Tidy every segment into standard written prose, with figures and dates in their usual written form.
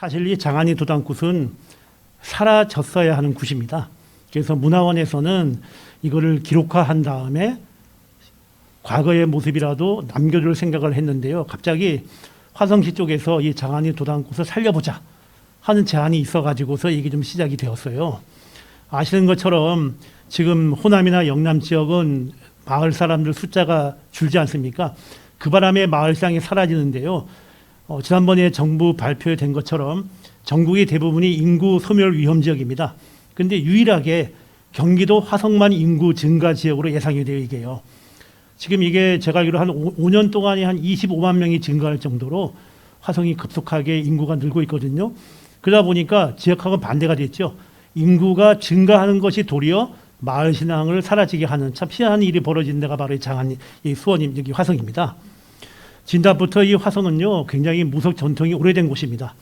사실 이 장안이 도당굿은 사라졌어야 하는 굿입니다. 그래서 문화원에서는 이거를 기록화한 다음에 과거의 모습이라도 남겨줄 생각을 했는데요. 갑자기 화성시 쪽에서 이 장안이 도당굿을 살려보자 하는 제안이 있어가지고서 이게 좀 시작이 되었어요. 아시는 것처럼 지금 호남이나 영남 지역은 마을 사람들 숫자가 줄지 않습니까? 그 바람에 마을상이 사라지는데요. 지난번에 정부 발표된 것처럼 전국의 대부분이 인구 소멸 위험 지역입니다. 그런데 유일하게 경기도 화성만 인구 증가 지역으로 예상이 되어 있게요. 지금 이게 제가 알기로 한 5년 동안에 한 25만 명이 증가할 정도로 화성이 급속하게 인구가 늘고 있거든요. 그러다 보니까 지역하고는 반대가 됐죠. 인구가 증가하는 것이 도리어 마을 신앙을 사라지게 하는 참 희한한 일이 벌어진 데가 바로 이 수원임 여기 화성입니다. 진답부터 이 화성은요 굉장히 무속 전통이 오래된 곳입니다.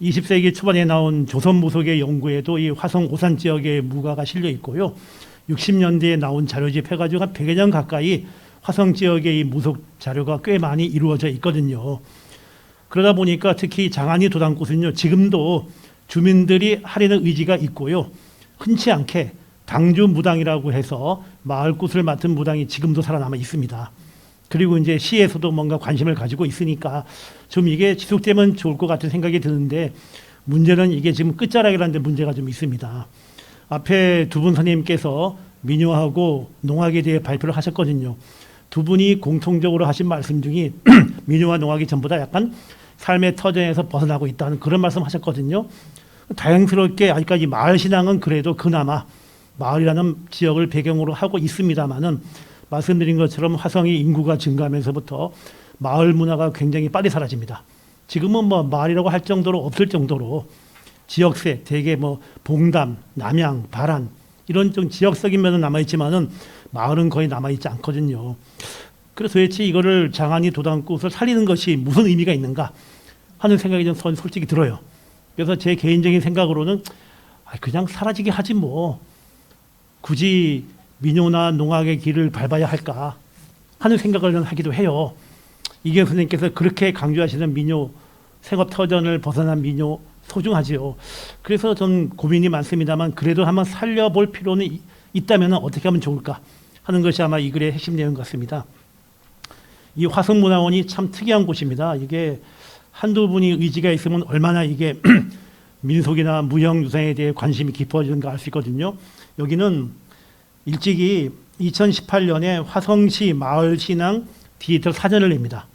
20세기 초반에 나온 조선 무속의 연구에도 이 화성 오산 지역의 무가가 실려 있고요. 60년대에 나온 자료집 해가지고 한 100여 년 가까이 화성 지역의 이 무속 자료가 꽤 많이 이루어져 있거든요. 그러다 보니까 특히 장안이 도당굿은요 지금도 주민들이 하려는 의지가 있고요. 흔치 않게 당주 무당이라고 해서 마을굿을 맡은 무당이 지금도 살아남아 있습니다. 그리고 이제 시에서도 뭔가 관심을 가지고 있으니까 좀 이게 지속되면 좋을 것 같은 생각이 드는데 문제는 이게 지금 끝자락이라는 데 문제가 좀 있습니다. 앞에 두 분 선생님께서 민요하고 농악에 대해 발표를 하셨거든요. 두 분이 공통적으로 하신 말씀 중에 민요와 농악이 전부 다 약간 삶의 터전에서 벗어나고 있다는 그런 말씀 하셨거든요. 다행스럽게 아직까지 마을 신앙은 그래도 그나마 마을이라는 지역을 배경으로 하고 있습니다만은 말씀드린 것처럼 화성이 인구가 증가하면서부터 마을 문화가 굉장히 빨리 사라집니다. 지금은 뭐 마을이라고 할 정도로 없을 정도로 지역색, 대개 뭐 봉담, 남양, 발안 이런 좀 지역적인 면은 남아있지만은 마을은 거의 남아있지 않거든요. 그래서 도대체 이거를 장안이 도당굿을 살리는 것이 무슨 의미가 있는가 하는 생각이 좀 솔직히 들어요. 그래서 제 개인적인 생각으로는 그냥 사라지게 하지 뭐 굳이 민요나 농악의 길을 밟아야 할까 하는 생각을 하기도 해요. 이경 선생님께서 그렇게 강조하시는 민요 생업터전을 벗어난 민요 소중하지요. 그래서 전 고민이 많습니다만 그래도 한번 살려볼 필요는 있다면 어떻게 하면 좋을까 하는 것이 아마 이 글의 핵심 내용 같습니다. 이 화성문화원이 참 특이한 곳입니다. 이게 한두 분이 의지가 있으면 얼마나 이게 민속이나 무형유산에 대해 관심이 깊어지는가 알 수 있거든요. 여기는 일찍이 2018년에 화성시 마을신앙 디지털 사전을 냅니다.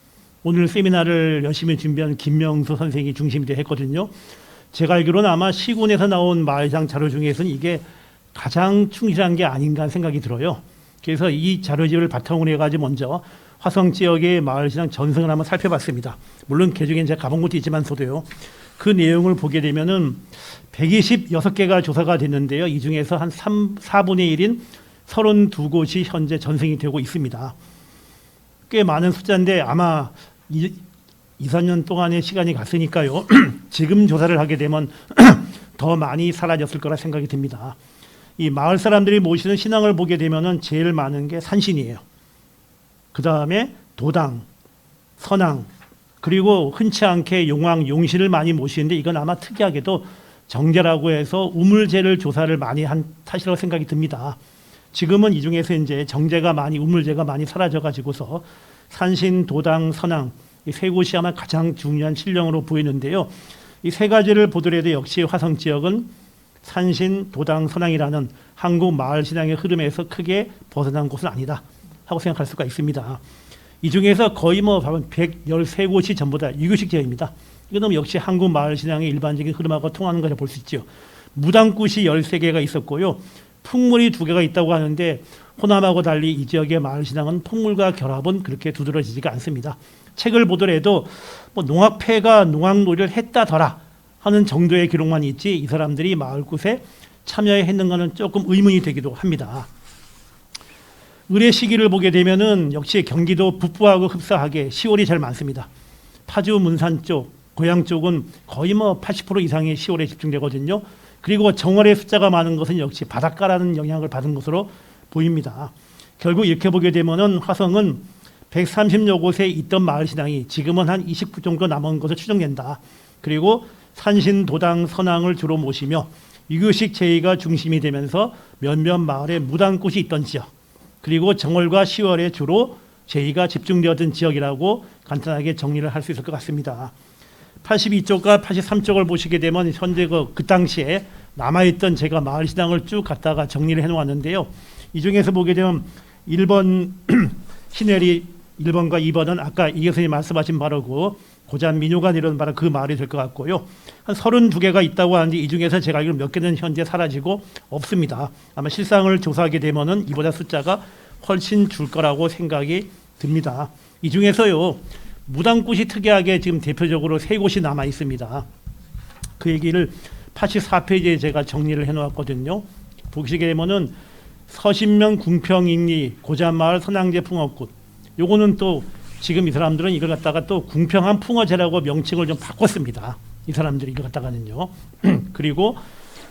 오늘 세미나를 열심히 준비한 김명수 선생이 중심이 되어 했거든요. 제가 알기로는 아마 시군에서 나온 마을상 자료 중에서는 이게 가장 충실한 게 아닌가 생각이 들어요. 그래서 이 자료집을 바탕으로 해가지고 먼저 화성 지역의 마을신앙 전승을 한번 살펴봤습니다. 물론 개중엔 제가 가본 것도 있지만서도요. 그 내용을 보게 되면은 126개가 조사가 됐는데요. 이 중에서 한 4분의 1인 32곳이 현재 전승이 되고 있습니다. 꽤 많은 숫자인데 아마 2, 3년 동안의 시간이 갔으니까요. 지금 조사를 하게 되면 더 많이 사라졌을 거라 생각이 듭니다. 이 마을 사람들이 모시는 신앙을 보게 되면은 제일 많은 게 산신이에요. 그 다음에 도당, 선왕, 그리고 흔치 않게 용왕, 용신을 많이 모시는데 이건 아마 특이하게도 정제라고 해서 우물제를 조사를 많이 한 탓이라고 생각이 듭니다. 지금은 이 중에서 이제 정제가 많이, 우물제가 많이 사라져가지고서 산신, 도당, 선왕 이 세 곳이 아마 가장 중요한 신령으로 보이는데요. 이 세 가지를 보더라도 역시 화성 지역은 산신, 도당, 선왕이라는 한국 마을 신앙의 흐름에서 크게 벗어난 곳은 아니다 하고 생각할 수가 있습니다. 이 중에서 거의 뭐 113곳이 전부 다 유교식 지역입니다. 이거는 역시 한국 마을 신앙의 일반적인 흐름하고 통하는 것을 볼 수 있죠. 무당굿이 13개가 있었고요. 풍물이 2개가 있다고 하는데 호남하고 달리 이 지역의 마을 신앙은 풍물과 결합은 그렇게 두드러지지가 않습니다. 책을 보더라도 뭐 농악패가 농악놀이를 했다더라 하는 정도의 기록만 있지 이 사람들이 마을굿에 참여했는가는 조금 의문이 되기도 합니다. 의례 시기를 보게 되면은 역시 경기도 북부하고 흡사하게 10월이 제일 많습니다. 파주, 문산 쪽, 고양 쪽은 거의 뭐 80% 이상의 10월에 집중되거든요. 그리고 정월의 숫자가 많은 것은 역시 바닷가라는 영향을 받은 것으로 보입니다. 결국 이렇게 보게 되면은 화성은 130여 곳에 있던 마을 신앙이 지금은 한 29 정도 남은 것으로 추정된다. 그리고 산신도당 선왕을 주로 모시며 유교식 제의가 중심이 되면서 몇몇 마을에 무당꽃이 있던 지역, 그리고 정월과 10월에 주로 제의가 집중되었던 지역이라고 간단하게 정리를 할 수 있을 것 같습니다. 82쪽과 83쪽을 보시게 되면 현재 그 당시에 남아있던 제가 마을 시당을 쭉 갖다가 정리를 해놓았는데요. 이 중에서 보게 되면 1번 신혜리 1번과 2번은 아까 이 교수님 말씀하신 바로고 고잔 민요관 이런 바로 그 마을이 될 것 같고요. 한 32개가 있다고 하는데 이 중에서 제가 알기로 몇 개는 현재 사라지고 없습니다. 아마 실상을 조사하게 되면은 이보다 숫자가 훨씬 줄 거라고 생각이 듭니다. 이 중에서요, 무당꽃이 특이하게 지금 대표적으로 3곳이 남아 있습니다. 그 얘기를 84페이지에 제가 정리를 해놓았거든요. 보시게 되면은 서신면 궁평인리 고잔마을 선앙제 풍어꽃. 요거는 또 지금 이 사람들은 이걸 갖다가 또 궁평한 풍어제라고 명칭을 좀 바꿨습니다. 이 사람들이 이걸 갖다가는요. 그리고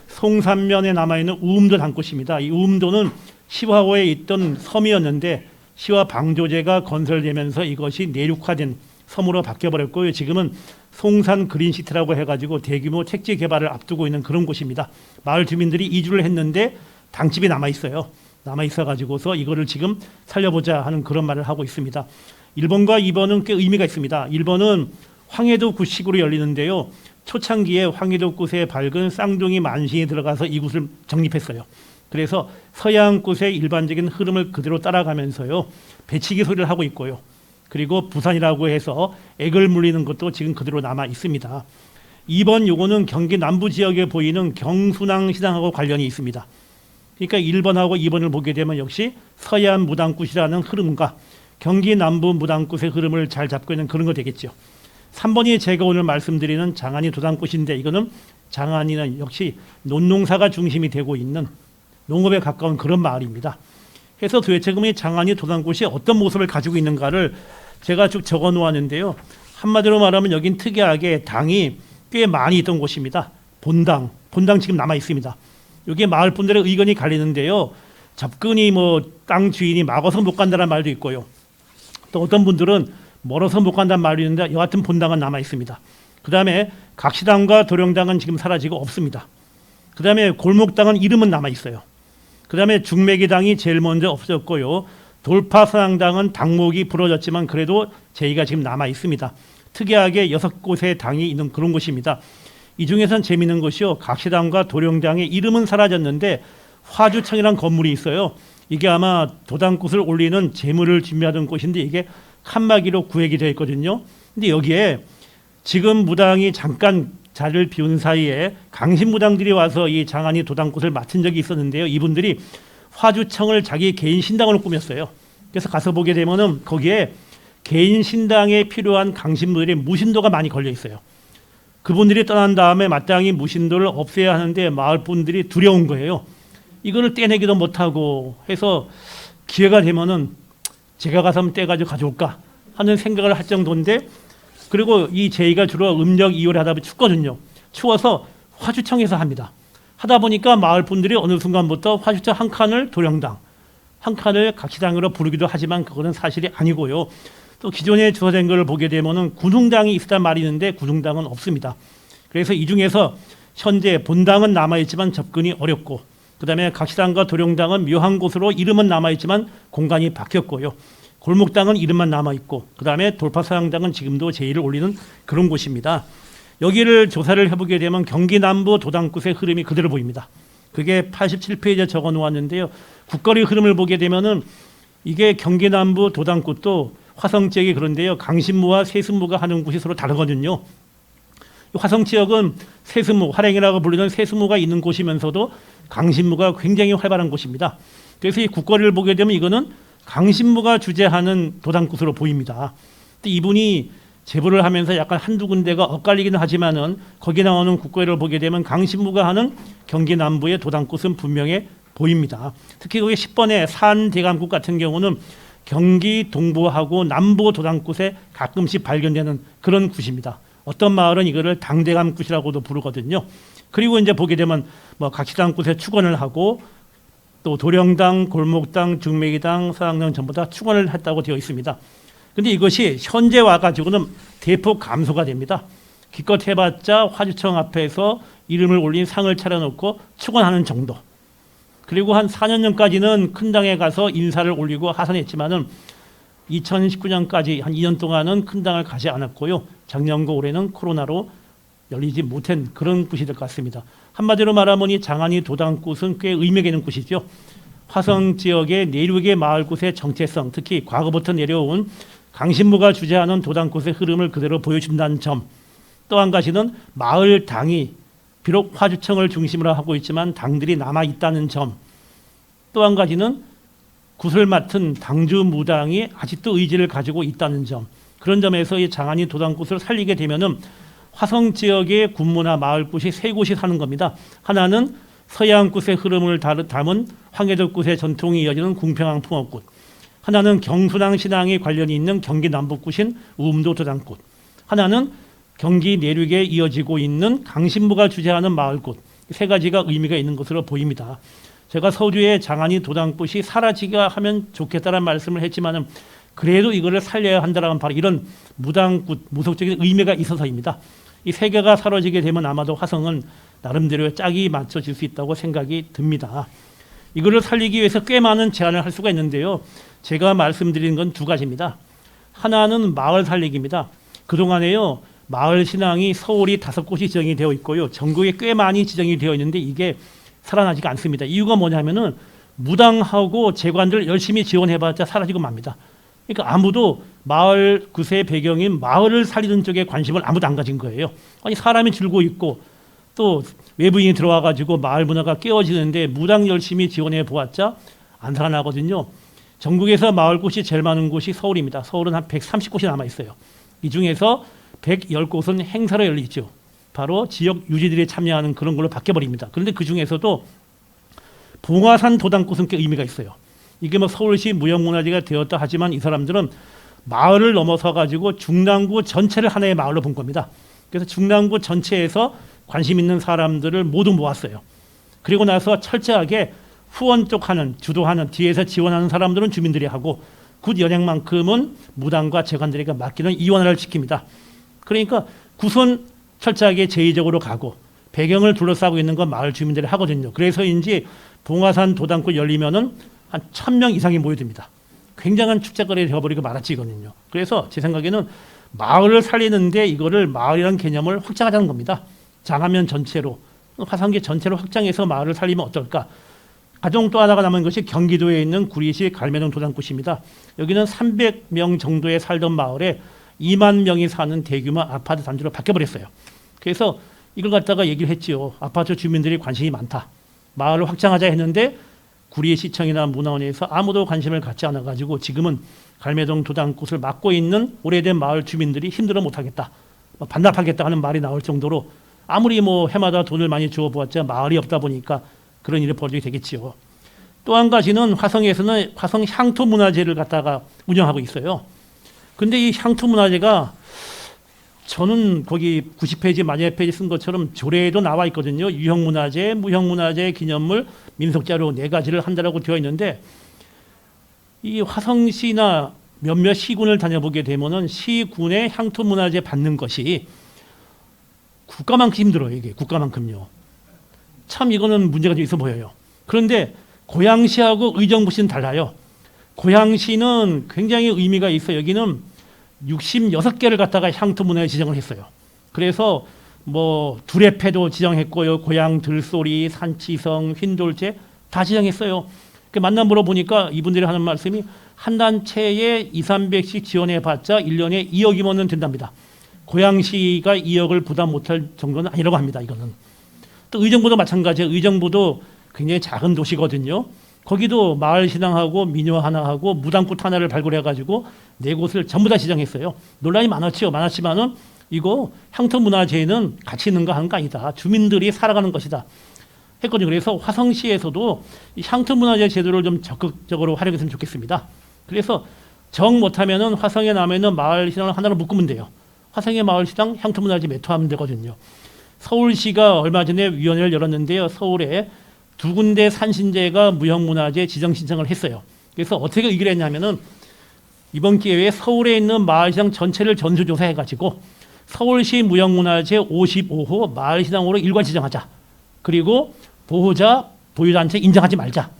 송산면에 남아있는 우음도 단꽃입니다. 이 우음도는 시화호에 있던 섬이었는데 시화 방조제가 건설되면서 이것이 내륙화된 섬으로 바뀌어버렸고요. 지금은 송산 그린시티라고 해가지고 대규모 택지 개발을 앞두고 있는 그런 곳입니다. 마을 주민들이 이주를 했는데 당집이 남아있어요. 남아있어가지고서 이거를 지금 살려보자 하는 그런 말을 하고 있습니다. 1번과 2번은 꽤 의미가 있습니다. 1번은 황해도 굿식으로 열리는데요. 초창기에 황해도 굿에 밝은 쌍둥이 만신이 들어가서 이 굿을 정립했어요. 그래서 서양 굿의 일반적인 흐름을 그대로 따라가면서요. 배치기 소리를 하고 있고요. 그리고 부산이라고 해서 액을 물리는 것도 지금 그대로 남아 있습니다. 2번 요거는 경기 남부 지역에 보이는 경순항 시당하고 관련이 있습니다. 그러니까 1번하고 2번을 보게 되면 역시 서해안 무당굿이라는 흐름과 경기 남부 무당굿의 흐름을 잘 잡고 있는 그런 거 되겠죠. 3번이 제가 오늘 말씀드리는 장안이 도당꽃인데 이거는 장안이는 역시 논농사가 중심이 되고 있는 농업에 가까운 그런 마을입니다. 그래서 도대체 이 장안이 도당꽃이 어떤 모습을 가지고 있는가를 제가 쭉 적어 놓았는데요. 한마디로 말하면 여긴 특이하게 당이 꽤 많이 있던 곳입니다. 본당 지금 남아 있습니다. 여기에 마을 분들의 의견이 갈리는데요. 접근이 땅 주인이 막아서 못 간다는 말도 있고요. 또 어떤 분들은 멀어서 못 간다는 말도 있는데 여하튼 본당은 남아 있습니다. 그 다음에 각시당과 도령당은 지금 사라지고 없습니다. 그 다음에 골목당은 이름은 남아 있어요. 그 다음에 중매기당이 제일 먼저 없어졌고요. 돌파선앙당은 당목이 부러졌지만 그래도 제의가 지금 남아 있습니다. 특이하게 6곳의 당이 있는 그런 곳입니다. 이 중에선 재미있는 것이요. 각시당과 도령당의 이름은 사라졌는데 화주청이라는 건물이 있어요. 이게 아마 도당꽃을 올리는 재물을 준비하던 곳인데 이게 칸막이로 구획이 되어 있거든요. 근데 여기에 지금 무당이 잠깐 자리를 비운 사이에 강신무당들이 와서 이 장안이 도당꽃을 맡은 적이 있었는데요. 이분들이 화주청을 자기 개인 신당으로 꾸몄어요. 그래서 가서 보게 되면은 거기에 개인 신당에 필요한 강신무들의 무신도가 많이 걸려 있어요. 그분들이 떠난 다음에 마땅히 무신도를 없애야 하는데 마을 분들이 두려운 거예요. 이거를 떼내기도 못하고 해서 기회가 되면은 제가 가서 한번 떼가지고 가져올까 하는 생각을 할 정도인데, 그리고 이 제의가 주로 음력 2월에 하다 보면 춥거든요. 추워서 화주청에서 합니다. 하다 보니까 마을 분들이 어느 순간부터 화주청 한 칸을 도령당, 한 칸을 각시당으로 부르기도 하지만 그거는 사실이 아니고요. 또 기존에 주어진 것을 보게 되면은 군웅당이 있었단 말이 있는데 군웅당은 없습니다. 그래서 이 중에서 현재 본당은 남아있지만 접근이 어렵고, 그 다음에 각시당과 도령당은 묘한 곳으로 이름은 남아있지만 공간이 바뀌었고요. 골목당은 이름만 남아있고, 그 다음에 돌파사당당은 지금도 제의를 올리는 그런 곳입니다. 여기를 조사를 해보게 되면 경기 남부 도당꽃의 흐름이 그대로 보입니다. 그게 87페이지에 적어 놓았는데요. 국거리 흐름을 보게 되면은 이게 경기 남부 도당꽃도 화성 지역이 그런데요. 강신무와 세습무가 하는 곳이 서로 다르거든요. 화성 지역은 세습무, 화랭이라고 불리는 세습무가 있는 곳이면서도 강신무가 굉장히 활발한 곳입니다. 그래서 이 국거리를 보게 되면 이거는 강신무가 주재하는 도당꽃으로 보입니다. 이분이 제보를 하면서 약간 한두 군데가 엇갈리기는 하지만은 거기 나오는 국거리를 보게 되면 강신무가 하는 경기 남부의 도당꽃은 분명해 보입니다. 특히 거기 10번의 산대감꽃 같은 경우는 경기 동부하고 남부 도당꽃에 가끔씩 발견되는 그런 굿입니다. 어떤 마을은 이거를 당대감꽃이라고도 부르거든요. 그리고 이제 보게 되면 각시당꽃에 축원을 하고 또 도령당, 골목당, 중매기당, 서당당 전부 다 축원을 했다고 되어 있습니다. 근데 이것이 현재 와가지고는 대폭 감소가 됩니다. 기껏 해봤자 화주청 앞에서 이름을 올린 상을 차려놓고 축원하는 정도. 그리고 한 4년 전까지는 큰 당에 가서 인사를 올리고 하선했지만은 2019년까지 한 2년 동안은 큰 당을 가지 않았고요. 작년과 올해는 코로나로 열리지 못한 그런 곳이 될 것 같습니다. 한마디로 말하면 이 장안이 도당꽃은 꽤 의미가 있는 곳이죠. 화성 지역의 내륙의 마을꽃의 정체성, 특히 과거부터 내려온 강신무가 주재하는 도당꽃의 흐름을 그대로 보여준다는 점. 또 한 가지는 마을 당이 비록 화주청을 중심으로 하고 있지만 당들이 남아 있다는 점. 또 한 가지는 굿을 맡은 당주 무당이 아직도 의지를 가지고 있다는 점. 그런 점에서 이 장안이 도당꽃을 살리게 되면은 화성 지역의 군무나 마을꽃이 세 곳이 사는 겁니다. 하나는 서양꽃의 흐름을 담은 황해도꽃의 전통이 이어지는 궁평항 풍어꽃. 하나는 경순항 신앙이 관련이 있는 경기 남북꽃인 우음도 도당꽃. 하나는 경기 내륙에 이어지고 있는 강신무가 주재하는 마을꽃. 세 가지가 의미가 있는 것으로 보입니다. 제가 서주의 장안이 도당꽃이 사라지게 하면 좋겠다는 말씀을 했지만은 그래도 이거를 살려야 한다라는 바로 이런 무당꽃, 무속적인 의미가 있어서입니다. 이 세 개가 사라지게 되면 아마도 화성은 나름대로 짝이 맞춰질 수 있다고 생각이 듭니다. 이거를 살리기 위해서 꽤 많은 제안을 할 수가 있는데요. 제가 말씀드린 건 두 가지입니다. 하나는 마을 살리기입니다. 그동안에요. 마을 신앙이 서울이 5곳이 지정이 되어 있고요. 전국에 꽤 많이 지정이 되어 있는데 이게 살아나지가 않습니다. 이유가 뭐냐면은 무당하고 재관들 열심히 지원해봤자 사라지고 맙니다. 그러니까 아무도 마을 구세 배경인 마을을 살리는 쪽에 관심을 아무도 안 가진 거예요. 아니 사람이 줄고 있고 또 외부인이 들어와가지고 마을 문화가 깨어지는데 무당 열심히 지원해 보았자 안 살아나거든요. 전국에서 마을꽃이 제일 많은 곳이 서울입니다. 서울은 한 130곳이 남아 있어요. 이 중에서 110곳은 행사로 열리죠. 바로 지역 유지들이 참여하는 그런 걸로 바뀌어버립니다. 그런데 그 중에서도 봉화산 도당꽃은 꽤 의미가 있어요. 이게 뭐 서울시 무형문화재가 되었다 하지만 이 사람들은 마을을 넘어서 가지고 중랑구 전체를 하나의 마을로 본 겁니다. 그래서 중랑구 전체에서 관심 있는 사람들을 모두 모았어요. 그리고 나서 철저하게 후원 쪽 하는, 주도하는, 뒤에서 지원하는 사람들은 주민들이 하고 굿 연행만큼은 무당과 재관들에게 맡기는 이원화를 시킵니다. 그러니까 굿은 철저하게 제의적으로 가고 배경을 둘러싸고 있는 건 마을 주민들이 하거든요. 그래서인지 봉화산 도당꽃 열리면은 한 1000명 이상이 모여듭니다. 굉장한 축제거리가 되어버리고 말았지거든요. 그래서 제 생각에는 마을을 살리는데 이거를 마을이라는 개념을 확장하자는 겁니다. 장안면 전체로, 화성계 전체로 확장해서 마을을 살리면 어떨까? 가정 또 하나가 남은 것이 경기도에 있는 구리시 갈매동 도당꽃입니다. 여기는 300명 정도에 살던 마을에 2만 명이 사는 대규모 아파트 단지로 바뀌어버렸어요. 그래서 이걸 갖다가 얘기를 했지요. 아파트 주민들이 관심이 많다. 마을을 확장하자 했는데 구리시청이나 문화원에서 아무도 관심을 갖지 않아가지고 지금은 갈매동 도당꽃을 맡고 있는 오래된 마을 주민들이 힘들어 못하겠다. 반납하겠다 하는 말이 나올 정도로 아무리 뭐 해마다 돈을 많이 주어보았자 마을이 없다 보니까 그런 일이 벌어지게 되겠지요. 또 한 가지는 화성에서는 화성 향토문화재를 갖다가 운영하고 있어요. 근데 이 향토문화재가 저는 거기 90페이지 마지막 페이지 쓴 것처럼 조례에도 나와 있거든요. 유형문화재, 무형문화재, 기념물, 민속자료 4가지를 한다라고 되어 있는데 이 화성시나 몇몇 시군을 다녀보게 되면은 시군의 향토문화재 받는 것이 국가만큼 힘들어요. 이게 국가만큼요. 참 이거는 문제가 좀 있어 보여요. 그런데 고양시하고 의정부시는 달라요. 고양시는 굉장히 의미가 있어요. 여기는 66개를 갖다가 향토문화에 지정을 했어요. 그래서 뭐 두레패도 지정했고요. 고양 들소리, 산치성, 휜돌제 다 지정했어요. 만나 물어보니까 이분들이 하는 말씀이 한 단체에 200~300씩 지원해봤자 1년에 2억이면 된답니다. 고양시가 2억을 부담 못할 정도는 아니라고 합니다. 이거는. 또 의정부도 마찬가지예요. 의정부도 굉장히 작은 도시거든요. 거기도 마을신앙하고 민요 하나하고 무당꽃 하나를 발굴해가지고 4곳을 전부 다 지정했어요. 논란이 많았지요. 많았지만은 이거 향토문화재는 가치 있는 거 하는 거 아니다. 주민들이 살아가는 것이다. 했거든요. 그래서 화성시에서도 이 향토문화재 제도를 좀 적극적으로 활용했으면 좋겠습니다. 그래서 정 못하면은 화성에 남아있는 마을시장을 하나로 묶으면 돼요. 화성의 마을시장 향토문화재 매토하면 되거든요. 서울시가 얼마 전에 위원회를 열었는데요. 서울에 2군데 산신제가 무형문화재 지정 신청을 했어요. 그래서 어떻게 의결을 했냐면은 이번 기회에 서울에 있는 마을시장 전체를 전수조사해가지고 서울시 무형문화재 55호 마을시장으로 일괄 지정하자. 그리고 보호자, 보유단체 인정하지 말자.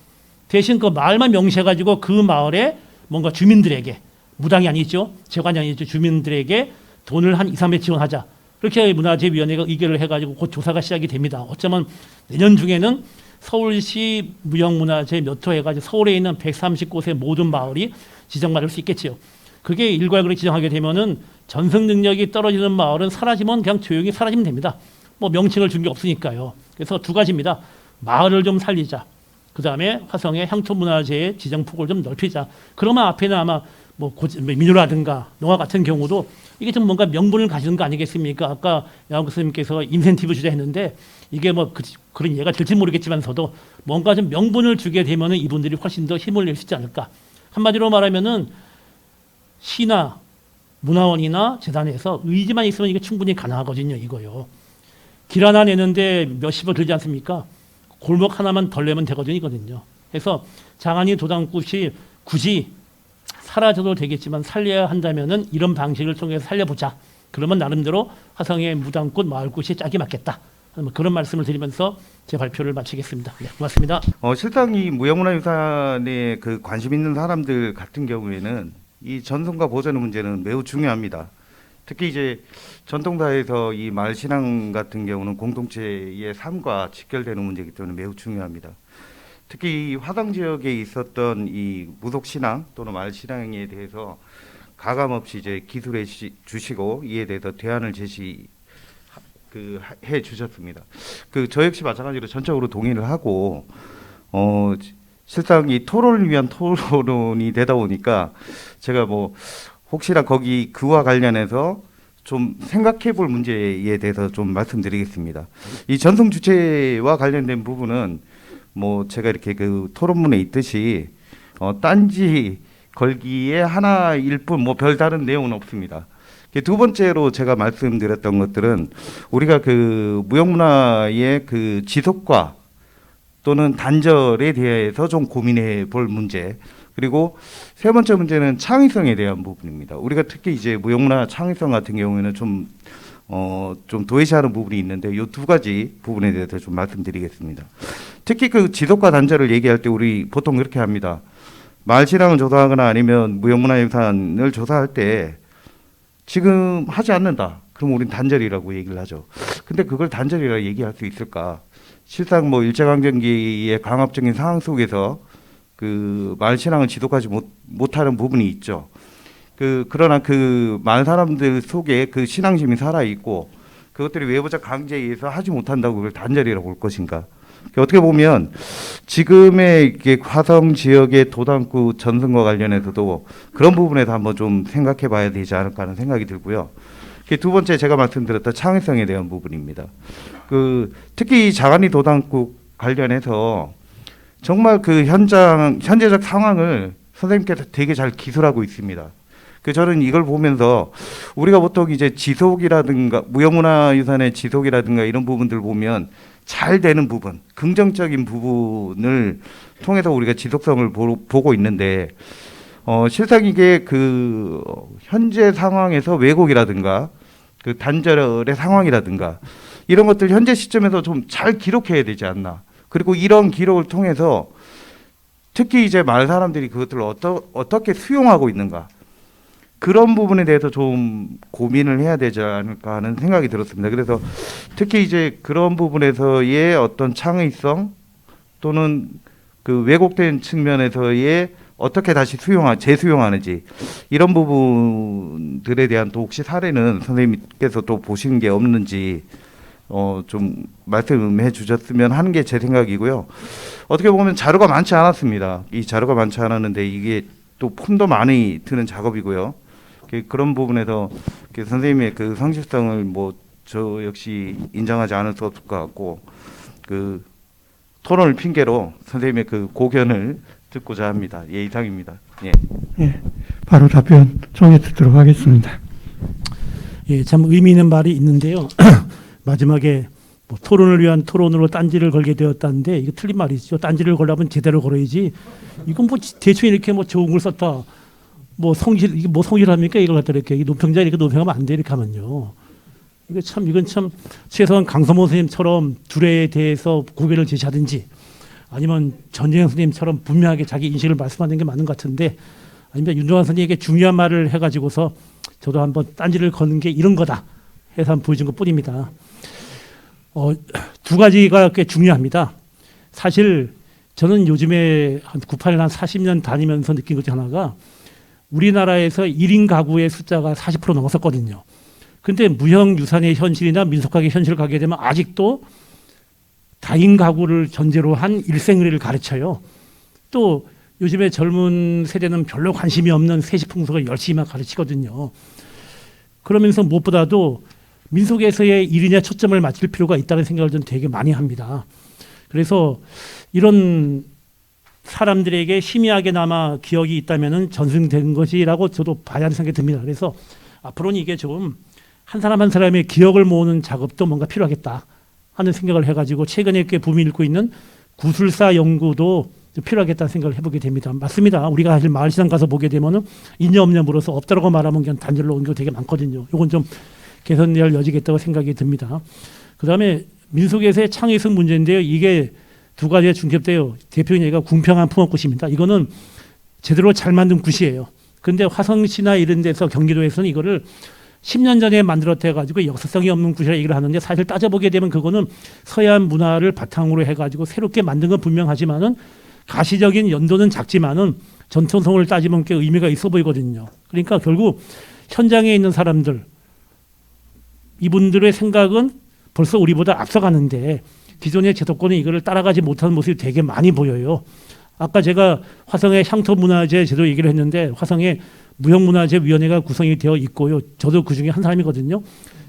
대신 그 마을만 명시해가지고 그 마을에 뭔가 주민들에게 무당이 아니죠. 재관이 아니죠. 주민들에게 돈을 한 2, 3회 지원하자. 그렇게 문화재위원회가 의결을 해가지고 곧 조사가 시작이 됩니다. 어쩌면 내년 중에는 서울시 무형문화재 몇 호 해가지고 서울에 있는 130곳의 모든 마을이 지정받을 수 있겠지요. 그게 일괄적으로 지정하게 되면은 전승 능력이 떨어지는 마을은 사라지면 그냥 조용히 사라지면 됩니다. 뭐 명칭을 준 게 없으니까요. 그래서 두 가지입니다. 마을을 좀 살리자. 그 다음에 화성의 향토문화재의 지정폭을 좀 넓히자. 그러면 앞에는 아마 뭐 민요라든가 농화 같은 경우도 이게 좀 뭔가 명분을 가지는 거 아니겠습니까? 아까 양 교수님께서 인센티브 주자 했는데 이게 뭐 그런 예가 될지 모르겠지만서도 뭔가 좀 명분을 주게 되면은 이분들이 훨씬 더 힘을 낼 수 있지 않을까. 한마디로 말하면은 시나 문화원이나 재단에서 의지만 있으면 이게 충분히 가능하거든요. 이거요. 길 하나 내는데 몇십억 들지 않습니까? 골목 하나만 덜 내면 되거든요. 그래서 장안이 도당굿이 굳이 사라져도 되겠지만 살려야 한다면은 이런 방식을 통해서 살려보자. 그러면 나름대로 화성의 무당꽃 마을꽃이 짝이 맞겠다. 그런 말씀을 드리면서 제 발표를 마치겠습니다. 네, 고맙습니다. 실상 이 무형문화유산에 그 관심 있는 사람들 같은 경우에는 이 전승과 보존의 문제는 매우 중요합니다. 특히 이제 전통사에서 이 마을 신앙 같은 경우는 공동체의 삶과 직결되는 문제이기 때문에 매우 중요합니다. 특히 이 화성 지역에 있었던 이 무속 신앙 또는 마을 신앙에 대해서 가감 없이 이제 기술해 주시고 이에 대해서 대안을 해 주셨습니다. 저 역시 마찬가지로 전적으로 동의를 하고 실상 이 토론을 위한 토론이 되다 보니까 제가 뭐 혹시나 거기 그와 관련해서 좀 생각해 볼 문제에 대해서 좀 말씀드리겠습니다. 이 전통 주체와 관련된 부분은 뭐 제가 이렇게 그 토론문에 있듯이 딴지 걸기에 하나일 뿐 뭐 별다른 내용은 없습니다. 두 번째로 제가 말씀드렸던 것들은 우리가 그 무형문화의 그 지속과 또는 단절에 대해서 좀 고민해 볼 문제, 그리고 세 번째 문제는 창의성에 대한 부분입니다. 우리가 특히 이제 무형문화 창의성 같은 경우에는 좀 도외시하는 부분이 있는데 이 두 가지 부분에 대해서 좀 말씀드리겠습니다. 특히 그 지속과 단절을 얘기할 때 우리 보통 그렇게 합니다. 마을 신앙을 조사하거나 아니면 무형문화유산을 조사할 때 지금 하지 않는다. 그럼 우리는 단절이라고 얘기를 하죠. 근데 그걸 단절이라고 얘기할 수 있을까? 실상 뭐 일제강점기의 강압적인 상황 속에서 그 마을 신앙을 지속하지 못하는 부분이 있죠. 그러나 그 많은 사람들 속에 그 신앙심이 살아 있고 그것들이 외부적 강제에 의해서 하지 못한다고 그걸 단절이라고 볼 것인가? 어떻게 보면 지금의 화성 지역의 도당구 전승과 관련해서도 그런 부분에서 한번 좀 생각해 봐야 되지 않을까 하는 생각이 들고요. 두 번째 제가 말씀드렸던 창의성에 대한 부분입니다. 특히 장안리 도당구 관련해서 정말 그 현재적 상황을 선생님께서 되게 잘 기술하고 있습니다. 저는 이걸 보면서 우리가 보통 이제 지속이라든가 무형문화유산의 지속이라든가 이런 부분들 보면 잘 되는 부분, 긍정적인 부분을 통해서 우리가 지속성을 보고 있는데 실상 이게 그 현재 상황에서 왜곡이라든가 그 단절의 상황이라든가 이런 것들 현재 시점에서 좀 잘 기록해야 되지 않나. 그리고 이런 기록을 통해서 특히 이제 마을 사람들이 그것들을 어떻게 수용하고 있는가. 그런 부분에 대해서 좀 고민을 해야 되지 않을까 하는 생각이 들었습니다. 그래서 특히 이제 그런 부분에서의 어떤 창의성 또는 그 왜곡된 측면에서의 어떻게 다시 재수용하는지 이런 부분들에 대한 또 혹시 사례는 선생님께서 또 보신 게 없는지 좀 말씀해 주셨으면 하는 게 제 생각이고요. 어떻게 보면 자료가 많지 않았습니다. 이 자료가 많지 않았는데 이게 또 폼도 많이 드는 작업이고요. 그런 부분에서 선생님의 그 성실성을 뭐 저 역시 인정하지 않을 수 없을 것 같고 그 토론을 핑계로 선생님의 그 고견을 듣고자 합니다. 예, 이상입니다. 예. 예, 바로 답변 정해 듣도록 하겠습니다. 예, 참 의미 있는 말이 있는데요. 마지막에 뭐 토론을 위한 토론으로 딴지를 걸게 되었다는데 이거 틀린 말이죠. 딴지를 걸려면 제대로 걸어야지. 이건 뭐 대충 이렇게 뭐 좋은 걸 썼다. 뭐 성실 이게 뭐 성실합니까? 이걸 갖다 이렇게 노평자 이렇게 노평하면 안 돼 이렇게 하면요. 이건 참 최소한 강서모 선생님처럼 둘에 대해서 고개를 제시하든지 아니면 전재현 선생님처럼 분명하게 자기 인식을 말씀하는 게 맞는 것 같은데 아니면 윤종환 선생님에게 중요한 말을 해가지고서 저도 한번 딴지를 거는 게 이런 거다 해서 한번 보여준 것 뿐입니다. 두 가지가 꽤 중요합니다. 사실 저는 요즘에 한 98년 한 40년 다니면서 느낀 것 중 하나가 우리나라에서 1인 가구의 숫자가 40% 넘었었거든요. 근데 무형유산의 현실이나 민속학의 현실을 가게 되면 아직도 다인 가구를 전제로 한 일생의례를 가르쳐요. 또 요즘에 젊은 세대는 별로 관심이 없는 세시풍속을 열심히 가르치거든요. 그러면서 무엇보다도 민속에서의 일인에 초점을 맞출 필요가 있다는 생각을 좀 되게 많이 합니다. 그래서 이런 사람들에게 희미하게나마 기억이 있다면 전승된 것이라고 저도 봐야 하는 생각이 듭니다. 그래서 앞으로는 이게 좀 한 사람 한 사람의 기억을 모으는 작업도 뭔가 필요하겠다 하는 생각을 해가지고 최근에 꽤 붐이 일고 있는 구술사 연구도 좀 필요하겠다는 생각을 해보게 됩니다. 맞습니다. 우리가 사실 마을시장 가서 보게 되면은 있냐 없냐 물어서 없다라고 말하면 그냥 단절로 온 경우 되게 많거든요. 이건 좀 개선돼야 할 여지가 있다고 생각이 듭니다. 그다음에 민속에서의 창의성 문제인데요. 이게 두 가지가 중첩돼요. 대표적인 예가 궁평한 풍어굿입니다. 이거는 제대로 잘 만든 굿이에요. 근데 화성시나 이런 데서 경기도에서는 이거를 10년 전에 만들었다 해가지고 역사성이 없는 굿이라 얘기를 하는데 사실 따져보게 되면 그거는 서양 문화를 바탕으로 해가지고 새롭게 만든 건 분명하지만은 가시적인 연도는 작지만은 전통성을 따지면 꽤 의미가 있어 보이거든요. 그러니까 결국 현장에 있는 사람들 이분들의 생각은 벌써 우리보다 앞서가는데 기존의 제도권은 이거를 따라가지 못하는 모습이 되게 많이 보여요. 아까 제가 화성의 향토문화재 제도 얘기를 했는데 화성에 무형문화재위원회가 구성이 되어 있고요. 저도 그 중에 한 사람이거든요.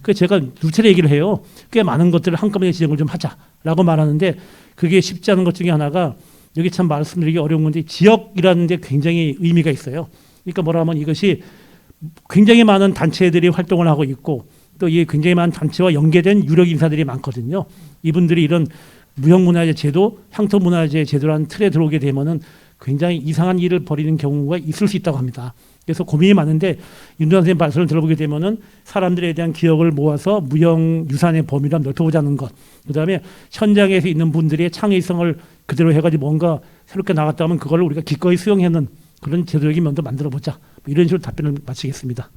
그래서 제가 누차례 얘기를 해요. 꽤 많은 것들을 한꺼번에 지정을 좀 하자라고 말하는데 그게 쉽지 않은 것 중에 하나가 여기 참 말씀드리기 어려운 건데 지역이라는 데 굉장히 의미가 있어요. 그러니까 뭐라 하면 이것이 굉장히 많은 단체들이 활동을 하고 있고 또 이 굉장히 많은 단체와 연계된 유력 인사들이 많거든요. 이분들이 이런 무형문화재 제도, 향토문화재 제도라는 틀에 들어오게 되면은 굉장히 이상한 일을 벌이는 경우가 있을 수 있다고 합니다. 그래서 고민이 많은데 윤도환 선생님 말씀을 들어보게 되면은 사람들에 대한 기억을 모아서 무형유산의 범위를 넓혀보자는 것. 그다음에 현장에서 있는 분들의 창의성을 그대로 해가지고 뭔가 새롭게 나갔다 하면 그걸 우리가 기꺼이 수용하는 그런 제도적인 면도 만들어보자. 이런 식으로 답변을 마치겠습니다.